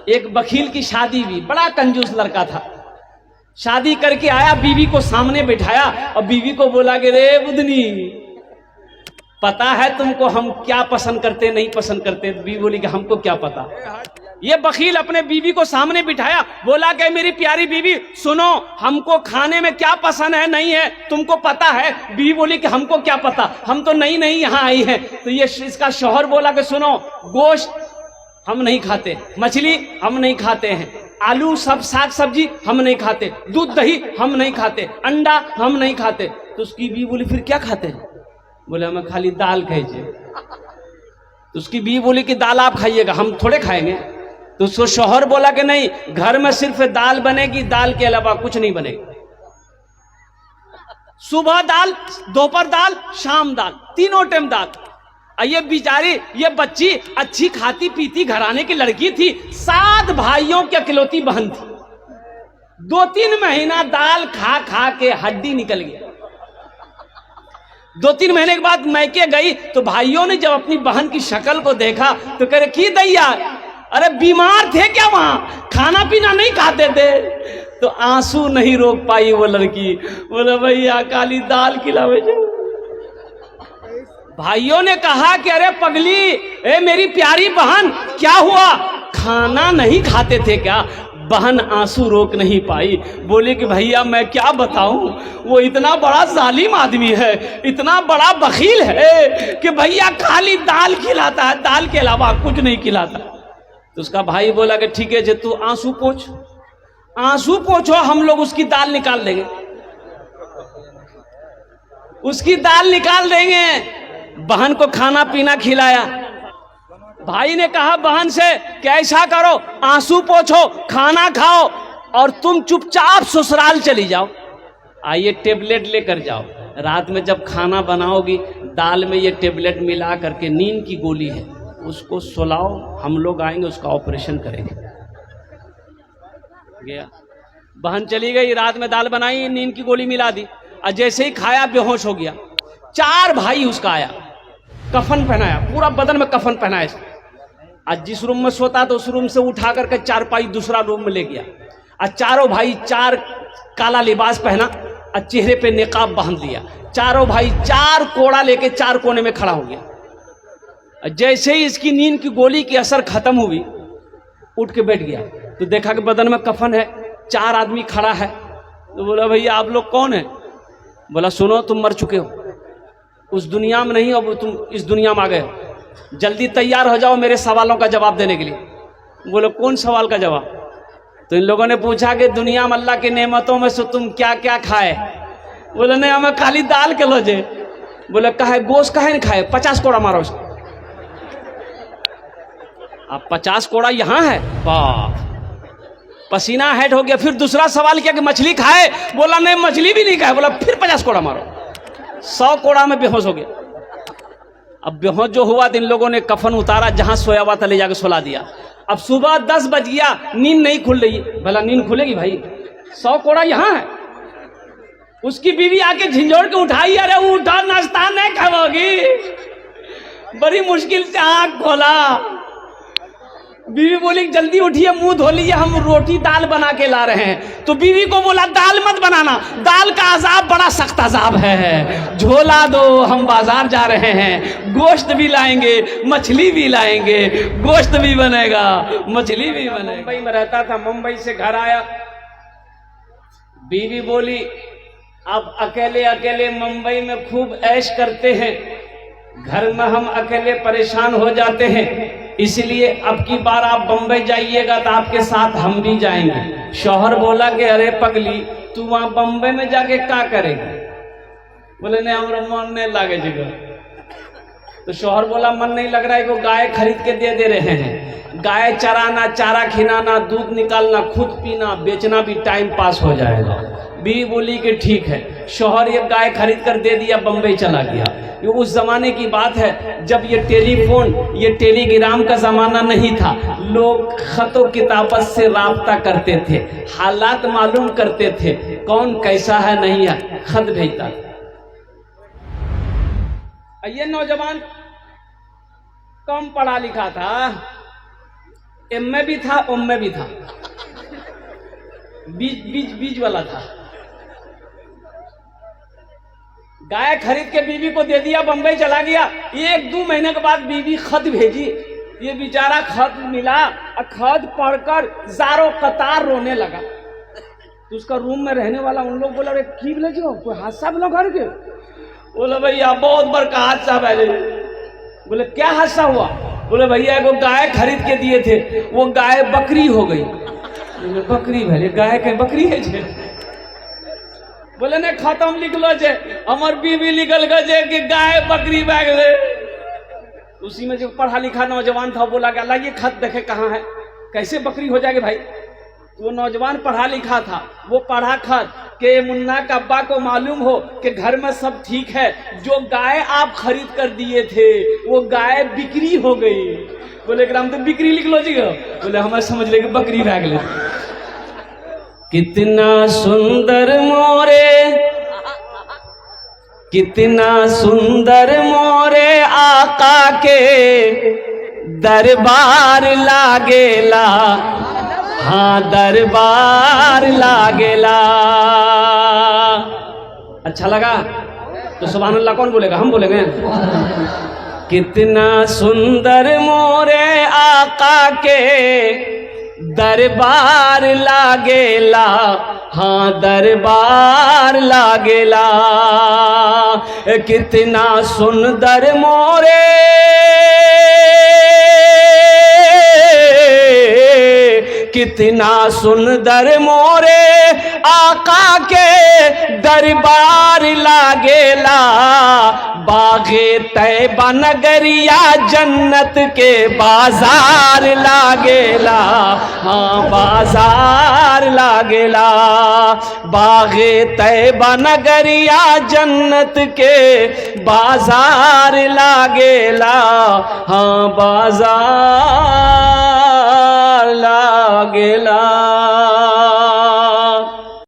एक वकील की शादी हुई, बड़ा कंजूस लड़का था। शादी करके आया, बीवी को सामने बिठाया और बीवी को बोला कि रे बुधनी, पता है तुमको हम क्या पसंद करते नहीं पसंद करते? बीवी बोली कि हमको क्या पता। ये वकील अपने बीवी को सामने बिठाया, बोला कि मेरी प्यारी बीवी सुनो, हमको खाने में क्या पसंद है नहीं है तुमको पता है? बीवी बोली कि हमको क्या पता, हम तो नई नई यहाँ आई हैं। तो ये इसका शौहर बोला कि सुनो, गोश्त हम नहीं खाते, मछली हम नहीं खाते हैं, आलू सब साग सब्जी हम नहीं खाते, दूध दही हम नहीं खाते, अंडा हम नहीं खाते। तो उसकी बीवी बोली फिर क्या खाते हैं? बोले हमें खाली दाल खाइए। तो उसकी बीवी बोली कि दाल आप खाइएगा, हम थोड़े खाएंगे। तो उसको शौहर बोला कि नहीं, घर में सिर्फ दाल बनेगी, दाल के अलावा कुछ नहीं बनेगा। सुबह दाल, दोपहर दाल, शाम दाल, तीनों टाइम दाल। ये बेचारी ये बच्ची अच्छी खाती पीती घराने की लड़की थी, 7 भाइयों की अकेलौती बहन थी। 2-3 महीना दाल खा खा के हड्डी निकल गया। 2-3 महीने के बाद मैके गई तो भाइयों ने जब अपनी बहन की शक्ल को देखा तो कह रहे की दैया, अरे बीमार थे क्या? वहां खाना पीना नहीं खाते थे? तो आंसू नहीं रोक पाई वो लड़की, बोले भैया काली दाल खिलावे। भाइयों ने कहा कि अरे पगली, ए मेरी प्यारी बहन क्या हुआ, खाना नहीं खाते थे क्या? बहन आंसू रोक नहीं पाई, बोले कि भैया मैं क्या बताऊं, वो इतना बड़ा जालिम आदमी है, इतना बड़ा बखील है कि भैया खाली दाल खिलाता है, दाल के अलावा कुछ नहीं खिलाता। तो उसका भाई बोला कि ठीक है जे तू आंसू पोंछ, आंसू पोंछो, हम लोग उसकी दाल निकाल देंगे, उसकी दाल निकाल देंगे। बहन को खाना पीना खिलाया। भाई ने कहा बहन से कि ऐसा करो, आंसू पोंछो, खाना खाओ और तुम चुपचाप ससुराल चली जाओ। आइए टेबलेट लेकर जाओ, रात में जब खाना बनाओगी दाल में ये टेबलेट मिला करके, नींद की गोली है, उसको सुलाओ, हम लोग आएंगे उसका ऑपरेशन करेंगे। गया, बहन चली गई, रात में दाल बनाई, नींद की गोली मिला दी और जैसे ही खाया बेहोश हो गया। 4 भाई उसका आया, कफन पहनाया, पूरा बदन में कफन पहनाया। आज जिस रूम में सोता तो उस रूम से उठा करके चारपाई दूसरा रूम में ले गया और चारों भाई 4 काला लिबास पहना और चेहरे पे निकाब बांध लिया। चारों भाई 4 कोड़ा लेके 4 कोने में खड़ा हो गया। जैसे ही इसकी नींद की गोली की असर खत्म हुई, उठ के बैठ गया तो देखा कि बदन में कफन है, 4 आदमी खड़ा है। तो बोला भैया आप लोग कौन है? बोला सुनो तुम मर चुके हो, उस दुनिया में नहीं, अब तुम इस दुनिया में आ गए, जल्दी तैयार हो जाओ मेरे सवालों का जवाब देने के लिए। बोले कौन सवाल का जवाब? तो इन लोगों ने पूछा कि दुनिया में अल्लाह की नेमतों में से तुम क्या क्या खाए? बोले नहीं हमें खाली दाल के लोजे। बोले कहे गोश्त कहे नहीं खाए? 50 कोड़ा मारो उसको। अब 50 कोड़ा यहाँ है, वाह पसीना हेड हो गया। फिर दूसरा सवाल किया कि मछली खाए? बोला नहीं मछली भी नहीं खाए। बोला फिर 50 कोड़ा मारो। 100 कोड़ा में बेहोश हो गया। अब बेहोश जो हुआ तो इन लोगों ने कफन उतारा, जहां सोया हुआ था ले जाकर सुला दिया। अब सुबह 10 बज गया, नींद नहीं खुल रही। भला नींद खुलेगी भाई? 100 कोड़ा यहाँ है। उसकी बीवी आके झिंझोड़ के उठाई, अरे उठा नाश्ता नहीं खाओगी? बड़ी मुश्किल से आंख खोला। बीवी बोली जल्दी उठिए, मुंह धो लीजिए, हम रोटी दाल बना के ला रहे हैं। तो बीवी को बोला दाल मत बनाना, दाल का अजाब बड़ा सख्त अजाब है, झोला दो, हम बाजार जा रहे हैं, गोश्त भी लाएंगे, मछली भी लाएंगे, गोश्त भी बनेगा, मछली भी बनेगा। मुंबई में रहता था, मुंबई से घर आया। बीवी बोली अब अकेले अकेले मुंबई में खूब ऐश करते हैं, घर में हम अकेले परेशान हो जाते हैं, इसलिए अब की बार आप बंबई जाइएगा तो आपके साथ हम भी जाएंगे। शौहर बोला कि अरे पगली तू वहां बंबई में जाके क्या करेगी? बोले नहीं हमारा मन नहीं लगे जगह। तो शौहर बोला मन नहीं लग रहा है, को गाय खरीद के दे रहे हैं, गाय चराना, चारा खिलाना, दूध निकालना, खुद पीना, बेचना भी टाइम पास हो जाएगा। बीवी बोली कि ठीक है। शौहर ये गाय खरीद कर दे दिया, बंबई चला गया। ये उस जमाने की बात है जब ये टेलीफोन, ये टेलीग्राम का जमाना नहीं था। लोग खतों किताबत से राब्ता करते थे, हालात मालूम करते थे, कौन कैसा है नहीं है, खत भेजता। ये नौजवान कम पढ़ा लिखा था, एम में भी था, ओम में भी था, बीज बीज बीज वाला था। गाय खरीद के बीवी को दे दिया, बंबई चला गया। 1-2 महीने के बाद बीवी खत भेजी, ये बेचारा खत मिला और खत पढ़कर जारो कतार रोने लगा। तो उसका रूम में रहने वाला उन लोग बोला, अरे की बोले जो कोई हादसा बोला घर के? बोले भैया बहुत बड़का हादसा पहले। बोले क्या हादसा हुआ? बोले भैया को गाय खरीद के दिए थे, वो गाय बकरी हो गई। बोले बकरी भले गाय के बकरी है जे? बोले ने खत्म लिख लो जे, हमार बीवी निकल गए कि गाय बकरी बैग ले। उसी में जो पढ़ा लिखा नौजवान था बोला कि अल्लाह ये खत देखे कहाँ है, कैसे बकरी हो जाएगी भाई? वो नौजवान पढ़ा लिखा था, वो पढ़ा खत कि मुन्ना का अब्बा को मालूम हो कि घर में सब ठीक है, जो गाय आप खरीद कर दिए थे वो गाय बिक्री हो गई। बोले हम तो बिक्री लिख लो जी। बोले हमें समझ ले कि बकरी रह गए। कितना सुंदर मोरे, कितना सुंदर मोरे आका के दरबार लागेला, हाँ दरबार लागेला। अच्छा लगा तो सुभान अल्लाह कौन बोलेगा? हम बोलेंगे। कितना सुंदर मोरे आका के दरबार लागेला, हाँ दरबार लागेला। कितना सुंदर मोरे कितना सुंदर मोरे आका के दरबार लागेला। बागे तैबा नगरिया जन्नत के बाजार लागेला, हाँ बाजार लागेला। बागे तैबा नगरिया जन्नत के बाजार लागेला, हाँ बाजार